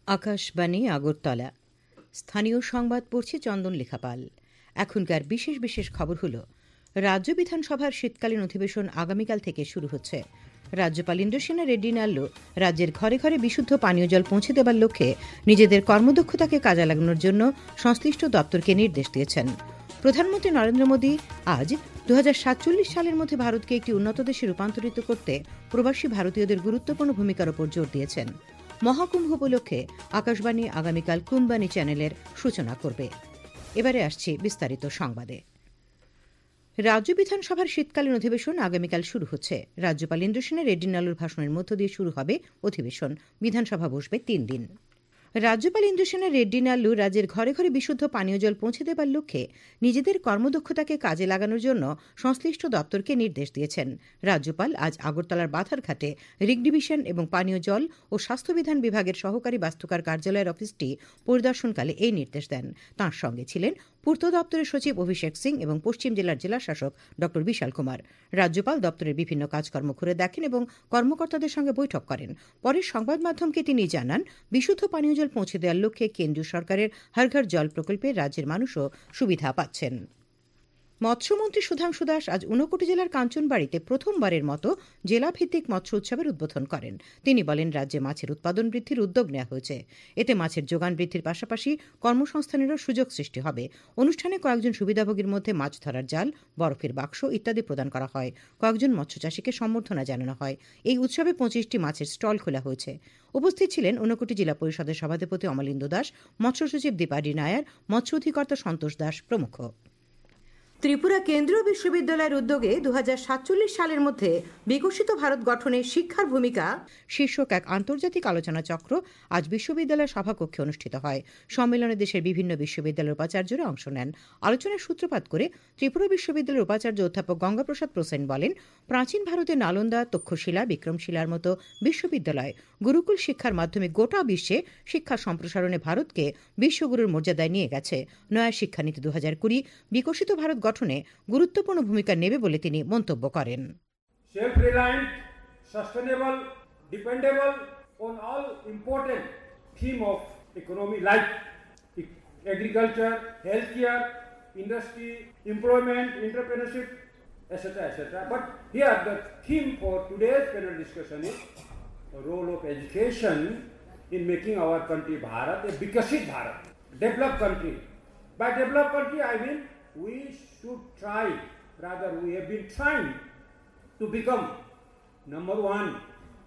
আকাশবাণী আগরতলা। স্থানীয় সংবাদ পড়ছে চন্দন লেখাপাল। এখনকার বিশেষ বিশেষ খবর হলো, রাজ্য বিধানসভার শীতকালীন অধিবেশন আগামীকাল থেকে শুরু হচ্ছে। রাজ্যপাল ইন্দ্রসেনা রেড্ডি নাল্লু রাজ্যের ঘরে ঘরে বিশুদ্ধ পানীয় জল পৌঁছে দেবার লক্ষ্যে নিজেদের কর্মদক্ষতাকে কাজে লাগানোর জন্য সংশ্লিষ্ট দপ্তরকে নির্দেশ দিয়েছেন। প্রধানমন্ত্রী নরেন্দ্র মোদী আজ 2047 সালের মধ্যে ভারতকে একটি উন্নত দেশে রূপান্তরিত করতে প্রবাসী ভারতীয়দের গুরুত্বপূর্ণ ভূমিকার উপর জোর দিয়েছেন। মহাকুম্ভ উপলক্ষে আকাশবাণী আগামীকাল কুম্বানী চ্যানেলের সূচনা করবে। এবারে আসছে বিস্তারিত সংবাদে। রাজ্য বিধানসভার শীতকালীন অধিবেশন আগামীকাল শুরু হচ্ছে। রাজ্যপাল ইন্দ্রসেনা রেড্ডি নাল্লুর ভাষণের মধ্য দিয়ে শুরু হবে অধিবেশন। বিধানসভা বসবে 3 দিন। রাজ্যপাল ইন্দ্রসেনা রেড্ডি নাল্লু রাজ্যের ঘরে ঘরে বিশুদ্ধ পানীয় জল পৌঁছে দেবার লক্ষ্যে নিজেদের কর্মদক্ষতাকে কাজে লাগানোর জন্য সংশ্লিষ্ট দপ্তরকে নির্দেশ দিয়েছেন। রাজ্যপাল আজ আগরতলার বাধারঘাটে রিগ ডিভিশন এবং পানীয় জল ও স্বাস্থ্যবিধান বিভাগের সহকারী বাস্তুকার কার্যালয়ের অফিসটি পরিদর্শনকালে এই নির্দেশ দেন। তাঁর সঙ্গে ছিলেন পূর্ত দপ্তরের সচিব অভিষেক সিং এবং পশ্চিম জেলার জেলাশাসক ড বিশাল কুমার। রাজ্যপাল দপ্তরের বিভিন্ন কাজকর্ম ঘুরে দেখেন এবং কর্মকর্তাদের সঙ্গে বৈঠক করেন। পরে সংবাদ মাধ্যমকে তিনি জানান, বিশুদ্ধ পানীয় জল পৌঁছে দেওয়ার লক্ষ্যে কেন্দ্রীয় সরকারের হর ঘর জল প্রকল্পে রাজ্যের মানুষও সুবিধা পাচ্ছেন। মৎস্যমন্ত্রী সুধাংশু দাস আজ ঊনকোটি জেলার কাঞ্চনবাড়িতে প্রথমবারের মতো জেলাভিত্তিক মৎস্য উৎসবের উদ্বোধন করেন। তিনি বলেন, রাজ্যে মাছের উৎপাদন বৃদ্ধির উদ্যোগ নেওয়া হয়েছে। এতে মাছের যোগান বৃদ্ধির পাশাপাশি কর্মসংস্থানেরও সুযোগ সৃষ্টি হবে। অনুষ্ঠানে কয়েকজন সুবিধাভোগীর মধ্যে মাছ ধরার জাল, বরফের বাক্স ইত্যাদি প্রদান করা হয়। কয়েকজন মৎস্যচাষীকে সম্বর্ধনা জানানো হয়। এই উৎসবে 25টি মাছের স্টল খোলা হয়েছে। উপস্থিত ছিলেন ঊনকোটি জেলা পরিষদের সভাধিপতি অমলেন্দু দাস, মৎস্য সচিব দীপাডি নায়ার, মৎস্য অধিকর্তা সন্তোষ দাস প্রমুখ। ত্রিপুরা কেন্দ্রীয় বিশ্ববিদ্যালয়ের উদ্যোগে 2047 সালের মধ্যে বিকশিত ভারত গঠনে শিক্ষার ভূমিকা শীর্ষক এক আন্তর্জাতিক আলোচনা চক্র আজ বিশ্ববিদ্যালয়ের সভাকক্ষে অনুষ্ঠিত হয়। সম্মেলনে দেশের বিভিন্ন বিশ্ববিদ্যালয়ের উপাচার্যরা অংশ নেন। আলোচনার সূত্রপাত করে ত্রিপুরা বিশ্ববিদ্যালয়ের উপাচার্য অধ্যাপক গঙ্গাপ্রসাদ প্রসেন বলেন, প্রাচীন ভারতের নালন্দা, তক্ষশিলা, বিক্রমশিলার মতো বিশ্ববিদ্যালয় গুরুকুল শিক্ষার মাধ্যমে গোটা বিশ্বে শিক্ষা সম্প্রসারণে ভারতকে বিশ্বগুরুর মর্যাদায় নিয়ে গেছে। নয়া শিক্ষানীতি 2020 বিকশিত ভারত গঠনে গুরুত্বপূর্ণ ভূমিকা নেবে বলে তিনি মন্তব্য করেন। Self reliant, sustainable, dependable on all important theme of economy like agriculture, healthcare, industry, employment, entrepreneurship, etc., etc. But here the theme for today's panel discussion is the role of education in making our country Bharat a Bikasit Bharat, developed country. By developed country I mean we should try, rather we have been trying to become number one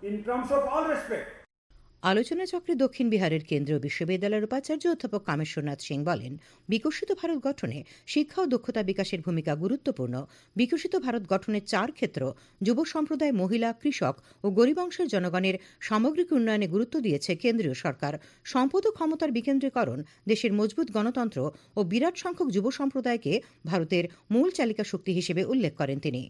in terms of all respect. আলোচনা চক্রে দক্ষিণ বিহারের কেন্দ্রীয় বিশ্ববিদ্যালয়ের উপাচার্য অধ্যাপক কামেশ্বরনাথ সিং বলেন, বিকশিত ভারত গঠনে শিক্ষা ও দক্ষতা বিকাশের ভূমিকা গুরুত্বপূর্ণ। বিকশিত ভারত গঠনের 4 ক্ষেত্র যুব সম্প্রদায়, মহিলা, কৃষক ও গরিব অংশের জনগণের সামগ্রিক উন্নয়নে গুরুত্ব দিয়েছে কেন্দ্রীয় সরকার। সম্পদ ও ক্ষমতার বিকেন্দ্রীকরণ, দেশের মজবুত গণতন্ত্র ও বিরাট সংখ্যক যুব সম্প্রদায়কে ভারতের মূল চালিকা শক্তি হিসেবে উল্লেখ করেন তিনি।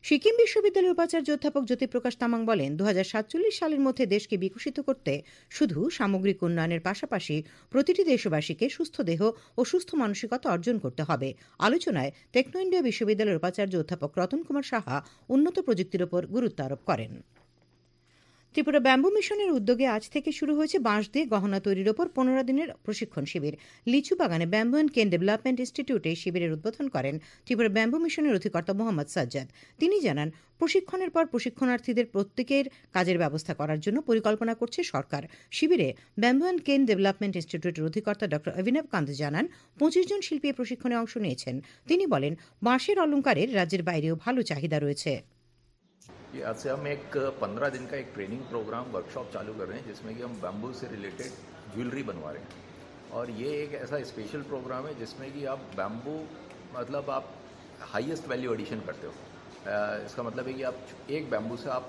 সিকিম বিশ্ববিদ্যালয়ের উপাচার্য অধ্যাপক জ্যোতিপ্রকাশ তামাং বলেন, 2047 সালের মধ্যে দেশকে বিকশিত করতে শুধু সামগ্রিক উন্নয়নের পাশাপাশি প্রতিটি দেশবাসীকে সুস্থ দেহ ও সুস্থ মানসিকতা অর্জন করতে হবে। আলোচনায় টেকনো ইন্ডিয়া বিশ্ববিদ্যালয়ের উপাচার্য অধ্যাপক রতন কুমার সাহা উন্নত প্রযুক্তির উপর গুরুত্ব আরোপ করেন। ত্রিপুরা ব্যাম্বু মিশনের উদ্যোগে আজ থেকে শুরু হয়েছে বাঁশ দিয়ে গহনা তৈরির ওপর 15 দিনের প্রশিক্ষণ শিবির। লিচু বাগানে ব্যাম্বু অ্যান্ড কেন ডেভেলপমেন্ট ইনস্টিটিউটে শিবিরের উদ্বোধন করেন ত্রিপুরা ব্যাম্বু মিশনের অধিকর্তা মোহাম্মদ সাজ্জাদ। তিনি জানান, প্রশিক্ষণের পর প্রশিক্ষণার্থীদের প্রত্যেকের কাজের ব্যবস্থা করার জন্য পরিকল্পনা করছে সরকার। শিবিরে ব্যাম্বু অ্যান্ড কেন ডেভেলপমেন্ট ইনস্টিটিউটের অধিকর্তা ড অভিনব কান্ত জানান, 25 জন শিল্পী প্রশিক্ষণে অংশ নিয়েছেন। তিনি বলেন, বাঁশের অলংকারের রাজ্যের বাইরেও ভালো চাহিদা রয়েছে। आज से हम एक 15 दिन का एक ट्रेनिंग प्रोग्राम वर्कशॉप चालू कर रहे हैं, जिसमें कि हम बैम्बू से रिलेटेड ज्वेलरी बनवा रहे हैं। और ये एक ऐसा स्पेशल प्रोग्राम है जिसमें कि आप बैम्बू मतलब आप हाईएस्ट वैल्यू एडिशन करते हो। इसका मतलब है कि आप एक बैम्बू से आप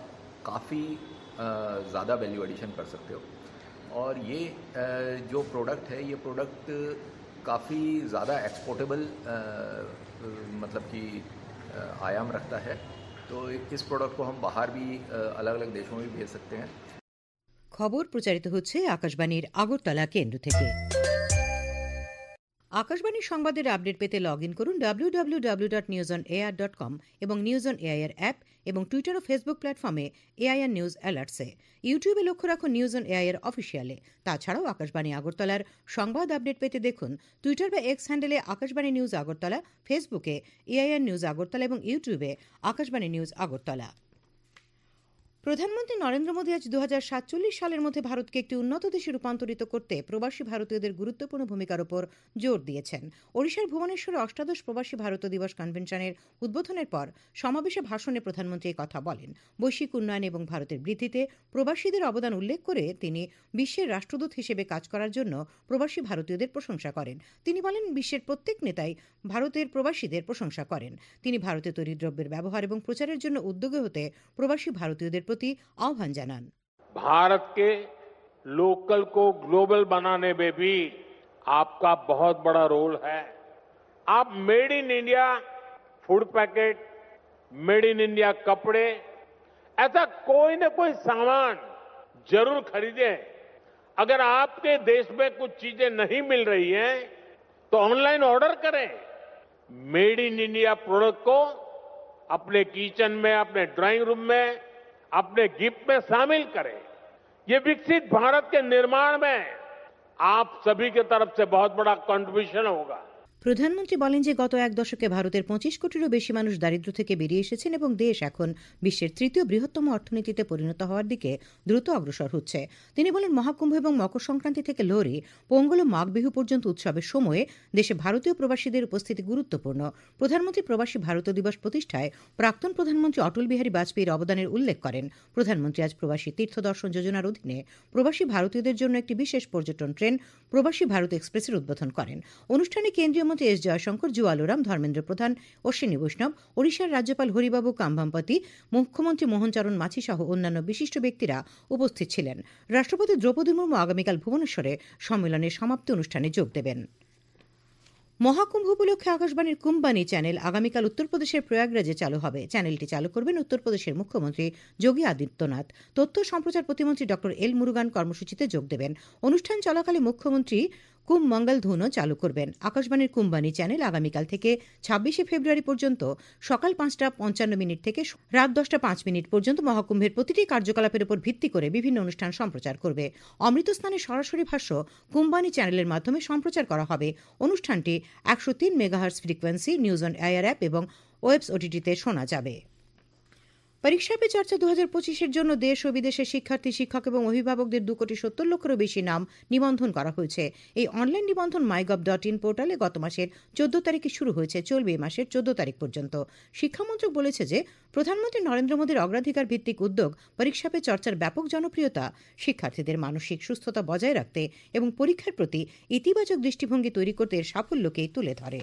काफ़ी ज़्यादा वैल्यू एडिशन कर सकते हो। और ये जो प्रोडक्ट है, ये प्रोडक्ट काफ़ी ज़्यादा एक्सपोर्टेबल मतलब कि आयाम रखता है। तो इस प्रोडक्ट को हम बाहर भी अलग अलग देशों में भेज सकते हैं। খবর প্রচারিত হচ্ছে আকাশবাণীর আগরতলা কেন্দ্র থেকে। আকাশবাণীর সংবাদের আপডেট পেতে লগ ইন করুন www.newsonair.com এবং নিউজ অন এআইআর অ্যাপ এবং টুইটার ও ফেসবুক প্ল্যাটফর্মে এআইআর নিউজ অ্যালার্টসে। ইউটিউবে লক্ষ্য রাখুন নিউজ অন এআইআর অফিসিয়ালে। তাছাড়াও আকাশবাণী আগরতলার সংবাদ আপডেট পেতে দেখুন টুইটার বা এক্স হ্যান্ডেলে আকাশবাণী নিউজ আগরতলা, ফেসবুকে এআইআর নিউজ আগরতলা এবং ইউটিউবে আকাশবাণী নিউজ আগরতলা। প্রধানমন্ত্রী নরেন্দ্র মোদী আজ 2047 সালের মধ্যে ভারতকে একটি উন্নত দেশে রূপান্তরিত করতে প্রবাসী ভারতীয়দের গুরুত্বপূর্ণ ভূমিকার উপর জোর দিয়েছেন। ওড়িশার ভুবনেশ্বরে অষ্টাদশ প্রবাসী ভারতীয় দিবস কনভেনশনের উদ্বোধনের পর সমাবেশে ভাষণে প্রধানমন্ত্রী এই কথা বলেন। বৈশ্বিক উন্নয়ন এবং ভারতের বৃদ্ধিতে প্রবাসীদের অবদান উল্লেখ করে তিনি বিশ্বের রাষ্ট্রদূত হিসেবে কাজ করার জন্য প্রবাসী ভারতীয়দের প্রশংসা করেন। তিনি বলেন, বিশ্বের প্রত্যেক নেতাই ভারতের প্রবাসীদের প্রশংসা করেন। তিনি ভারতে তৈরি দ্রব্যের ব্যবহার এবং প্রচারের জন্য উদ্যোগী হতে প্রবাসী ভারতীয়দের आह्वान জানান। भारत के लोकल को ग्लोबल बनाने में भी आपका बहुत बड़ा रोल है। आप made in India food packet, made in India कपड़े, ऐसा कोई न कोई सामान जरूर खरीदें। अगर आपके देश में कुछ चीजें नहीं मिल रही हैं तो ऑनलाइन ऑर्डर करें। मेड इन इंडिया प्रोडक्ट को अपने किचन में, अपने ड्राइंग रूम में, अपने गिफ्ट में शामिल करें। ये विकसित भारत के निर्माण में आप सभी की तरफ से बहुत बड़ा कंट्रीब्यूशन होगा। প্রধানমন্ত্রী বলেন যে গত এক দশকে ভারতের 25 কোটিরও বেশি মানুষ দারিদ্র্য থেকে বেরিয়ে এসেছেন এবং দেশ এখন বিশ্বের তৃতীয় বৃহত্তম অর্থনীতিতে পরিণত হওয়ার দিকে দ্রুত অগ্রসর হচ্ছে। তিনি বলেন, মহাকুম্ভ এবং মকর সংক্রান্তি থেকে লোহরি, পোঙ্গল ও মাঘ বিহু পর্যন্ত উৎসবের সময়ে দেশে ভারতীয় প্রবাসীদের উপস্থিতি গুরুত্বপূর্ণ। প্রধানমন্ত্রী প্রবাসী ভারতীয় দিবস প্রতিষ্ঠায় প্রাক্তন প্রধানমন্ত্রী অটল বিহারী বাজপেয়ীর অবদানের উল্লেখ করেন। প্রধানমন্ত্রী আজ প্রবাসী তীর্থ দর্শন যোজনার অধীনে প্রবাসী ভারতীয়দের জন্য একটি বিশেষ পর্যটন ট্রেন প্রবাসী ভারত এক্সপ্রেসের উদ্বোধন করেন। অনুষ্ঠানে কেন্দ্রীয় মন্ত্রী এস জয়শঙ্কর, জুয়াল ওরাম, ধর্মেন্দ্র প্রধান, অশ্বিনী বৈষ্ণব, ওড়িশার রাজ্যপাল হরিবাবু কাম্ভাম্পতি, মুখ্যমন্ত্রী মোহনচরণ মাঝি সহ অন্যান্য বিশিষ্ট ব্যক্তিরা উপস্থিত ছিলেন। রাষ্ট্রপতি দ্রৌপদী মুর্মু আগামীকাল ভুবনেশ্বরে সম্মেলনের সমাপ্তি অনুষ্ঠানে যোগ দেবেন। মহাকুম্ভ উপলক্ষে আকাশবাণীর কুম্বানি চ্যানেল আগামীকাল উত্তরপ্রদেশের প্রয়াগরাজে চালু হবে। চ্যানেলটি চালু করবেন উত্তরপ্রদেশের মুখ্যমন্ত্রী যোগী আদিত্যনাথ। তথ্য সম্প্রচার প্রতিমন্ত্রী ড এল মুরুগান কর্মসূচিতে যোগ দেবেন। অনুষ্ঠান চলাকালে মুখ্যমন্ত্রী কুম্ভ মঙ্গল ধুনও চালু করবেন। আকাশবাণীর কুম্বানি চ্যানেল আগামীকাল থেকে 26শে ফেব্রুয়ারি পর্যন্ত সকাল 5:55 থেকে রাত 10:05 পর্যন্ত মহাকুম্ভের প্রতিটি কার্যকলাপের উপর ভিত্তি করে বিভিন্ন অনুষ্ঠান সম্প্রচার করবে। অমৃত স্নানের সরাসরি ভাষ্য কুম্বানি চ্যানেলের মাধ্যমে সম্প্রচার করা হবে। অনুষ্ঠানটি 103 megahertz frequency, news on AIR app এবং ওয়েবস ওটিটিতে শোনা যাবে। পরীক্ষা পে চর্চা 2025-এর জন্য দেশ ও বিদেশের শিক্ষার্থী, শিক্ষক এবং অভিভাবকদের 2,70,00,000-এরও বেশি নাম নিবন্ধন করা হয়েছে। এই অনলাইন নিবন্ধন mygov.in পোর্টালে গত মাসের 14 তারিখে শুরু হয়েছে, চলবে এই মাসের 14 তারিখ পর্যন্ত। শিক্ষামন্ত্রক বলেছে যে প্রধানমন্ত্রী নরেন্দ্র মোদীর অগ্রাধিকার ভিত্তিক উদ্যোগ পরীক্ষা পে চর্চার ব্যাপক জনপ্রিয়তা শিক্ষার্থীদের মানসিক সুস্থতা বজায় রাখতে এবং পরীক্ষার প্রতি ইতিবাচক দৃষ্টিভঙ্গি তৈরি করতে এর সাফল্যকেই তুলে ধরে।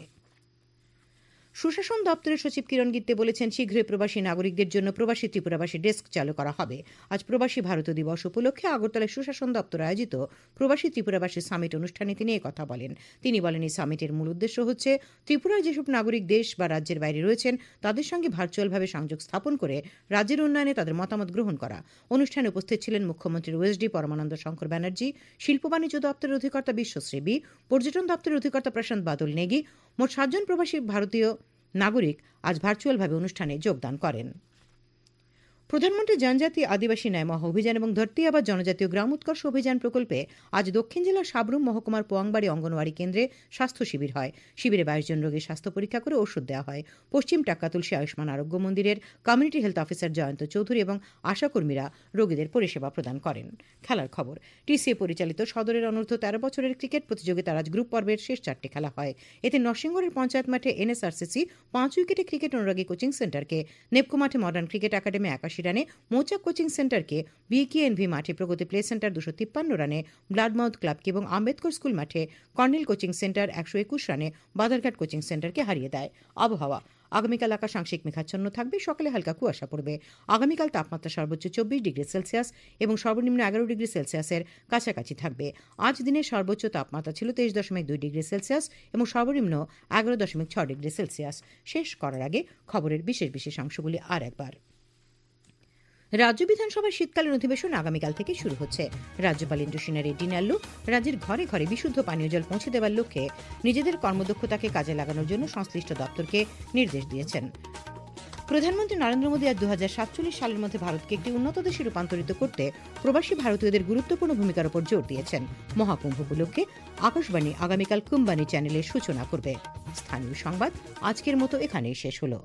সুশাসন দপ্তরের সচিব কিরণ গিত্তে বলেছেন, শীঘ্রই প্রবাসী নাগরিকদের জন্য প্রবাসী ত্রিপুরাবাসী ডেস্ক চালু করা হবে। আজ প্রবাসী ভারতীয় দিবস উপলক্ষে আগরতলায় সুশাসন দপ্তর আয়োজিত প্রবাসী ত্রিপুরাবাসী সামিট অনুষ্ঠানে তিনি কথা বলেন। তিনি বলেন, এই সামিটের মূল উদ্দেশ্য হচ্ছে ত্রিপুরার যেসব নাগরিক দেশ বা রাজ্যের বাইরে রয়েছেন তাদের সঙ্গে ভার্চুয়ালভাবে সংযোগ স্থাপন করে রাজ্যের উন্নয়নে তাদের মতামত গ্রহণ করা। অনুষ্ঠানে উপস্থিত ছিলেন মুখ্যমন্ত্রীর ওএসডি পরমানন্দ শঙ্কর ব্যানার্জি, শিল্প বাণিজ্য দপ্তরের অধিকর্তা বিশ্বশ্রী বি, পর্যটন দপ্তরের অধিকর্তা প্রশান্ত বাদল নেগি। মোট 7 জন প্রবাসী ভারতীয় নাগরিক আজ ভার্চুয়ালভাবে অনুষ্ঠানে যোগদান করেন। প্রধানমন্ত্রী জনজাতি আদিবাসী ন্যায় মহা অভিযান এবং ধরতি আবার জনজাতীয় গ্রাম উৎকর্ষ অভিযান প্রকল্পে আজ দক্ষিণ জেলার সাবরুম মহকুমার পোয়াংবাড়ি অঙ্গনওয়াড়ি কেন্দ্রে স্বাস্থ্য শিবির হয়। শিবিরে 22 জন রোগীর স্বাস্থ্য পরীক্ষা করে ওষুধ দেওয়া হয়। পশ্চিম টাক্কা তুলসী আয়ুষ্মান আরোগ্য মন্দিরের community health officer Jayanta Chowdhury এবং আশাকর্মীরা রোগীদের পরিষেবা প্রদান করেন। খেলার খবর। টিসিএ পরিচালিত সদরের অনূর্ধ্ব 13 বছরের ক্রিকেট প্রতিযোগিতার আজ গ্রুপ পর্বের শেষ 4টি খেলা হয়। এতে নরসিংগড়ের পঞ্চায়েত মাঠে এনএসআরসিসি 5 উইকেটে ক্রিকেট অনুরাগী কোচিং সেন্টারকে, নেপকো মাঠে মডার্ন ক্রিকেট একাডেমি 81 রানে, মৌচাক কোচিং সেন্টারকে, বিকেএনভি মাঠে প্রগতি প্লে সেন্টার 253 রানে, ব্লাডমাউথ ক্লাবকে এবং আম্বেদকর স্কুল মাঠে কর্নেল কোচিং সেন্টার 121 রানে বাধারঘাট কোচিং সেন্টারকে হারিয়ে দেয়। আবহাওয়া। আগামীকাল আকাশ আংশিক মেঘাচ্ছন্ন থাকবে, সকালে হালকা কুয়াশা পড়বে। আগামীকাল তাপমাত্রা সর্বোচ্চ 24 ডিগ্রি সেলসিয়াস এবং সর্বনিম্ন 11 ডিগ্রি সেলসিয়াসের কাছাকাছি থাকবে। আজ দিনের সর্বোচ্চ তাপমাত্রা ছিল 23.2 ডিগ্রি সেলসিয়াস এবং সর্বনিম্ন 11.6 ডিগ্রি সেলসিয়াস। শেষ করার আগে খবরের বিশেষ অংশগুলি আর একবার। রাজ্য বিধানসভার শীতকালীন অধিবেশন আগামীকাল থেকে শুরু হচ্ছে। রাজ্যপাল ইন্দ্রসেনা রেড্ডি নাল্লু রাজ্যের ঘরে ঘরে বিশুদ্ধ পানীয় জল পৌঁছে দেওয়ার লক্ষ্যে নিজেদের কর্মদক্ষতাকে কাজে লাগানোর জন্য সংশ্লিষ্ট দপ্তরকে নির্দেশ দিয়েছেন। প্রধানমন্ত্রী নরেন্দ্র মোদী আজ 2047 সালের মধ্যে ভারতকে একটি উন্নত দেশে রূপান্তরিত করতে প্রবাসী ভারতীয়দের গুরুত্বপূর্ণ ভূমিকার উপর জোর দিয়েছেন। মহাকুম্ভ উপলক্ষে আকাশবাণী আগামীকাল কুম্বানি চ্যানেলের সূচনা করবে। স্থানীয় সংবাদ আজকের মতো এখানেই শেষ হলো।